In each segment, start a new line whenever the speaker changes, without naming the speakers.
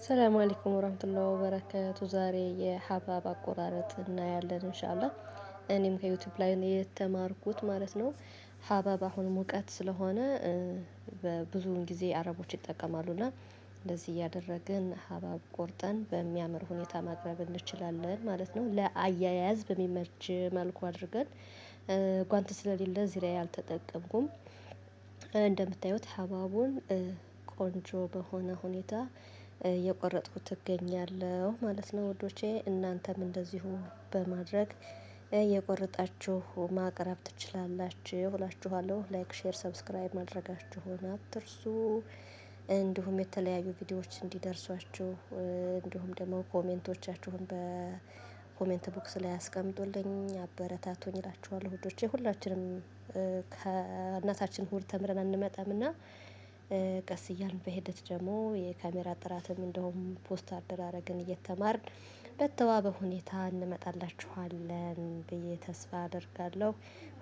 ሰላም አለይኩም ወራህመቱላሂ ወበረካቱ። ዛሬ የሀባብ አቆራረጥ እናያለን ኢንሻአላህ። እኔም ከዩቲዩብ ላይ ነው የተማርኩት ማለት ነው። ሀባብ አሁን ሙቀት ስለሆነ በብዙውን ጊዜ አረቦች ይጠቀማሉና እንደዚህ እያደረግን ሀባብ ቆርጠን በሚያምር ሁኔታ ማቅረብ እንችላለን ማለት ነው። ለአያያዝ በሚመች መልኩ አድርገን ጓንት ስለሌለ እዚህ ላይ አልተጠቀምኩም። እንደምታዩት ሀባቡን ቆንጆ በሆነ ሁኔታ የቆረጥኩት እገኛለሁ ማለት ነው ውዶቼ። እናንተም እንደዚሁ በማድረግ የቆረጣችሁ ማቅረብ ትችላላችሁ እላችኋለሁ። ላይክ፣ ሼር፣ ሰብስክራይብ ማድረጋችሁን አትርሱ። እንዲሁም የተለያዩ ቪዲዮዎች እንዲደርሷችሁ እንዲሁም ደግሞ ኮሜንቶቻችሁን በኮሜንት ቦክስ ላይ አስቀምጡልኝ፣ አበረታቱኝ እላችኋለሁ ውዶቼ። ሁላችንም ከእናታችን ሁር ተምረን አንመጣምና ቀስ እያልን በሂደት ደግሞ የካሜራ ጥራትም እንደውም ፖስት አደራረግን እየተማርን በተዋበ ሁኔታ እንመጣላችኋለን ብዬ ተስፋ አደርጋለሁ።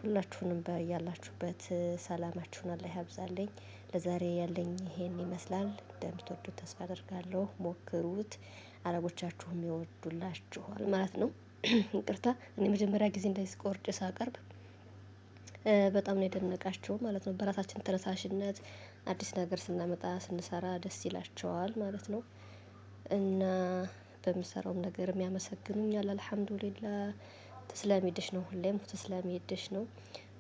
ሁላችሁንም በያላችሁበት ሰላማችሁን አላህ ያብዛልኝ። ለዛሬ ያለኝ ይሄን ይመስላል። እንደምትወዱት ተስፋ አደርጋለሁ። ሞክሩት፣ አረቦቻችሁም ይወዱላችኋል ማለት ነው። ይቅርታ እኔ መጀመሪያ ጊዜ እንደዚህ ቆርጬ ሳቀርብ በጣም ነው የደነቃቸው ማለት ነው። በራሳችን ተነሳሽነት አዲስ ነገር ስናመጣ ስንሰራ ደስ ይላቸዋል ማለት ነው። እና በምሰራውም ነገርም ያመሰግኑኛል። አልሐምዱሊላህ ተስላሚ የድሽ ነው፣ ሁሌም ተስላሚ የድሽ ነው።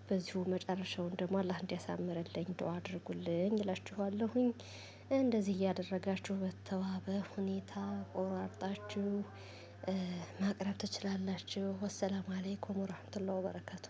በዚሁ መጨረሻውን ደግሞ አላህ እንዲያሳምርልኝ ዱአ አድርጉልኝ እላችኋለሁኝ። እንደዚህ እያደረጋችሁ በተዋበ ሁኔታ ቆራርጣችሁ ማቅረብ ትችላላችሁ። ወሰላሙ አለይኩም ወራህመቱላሂ ወበረካቱ።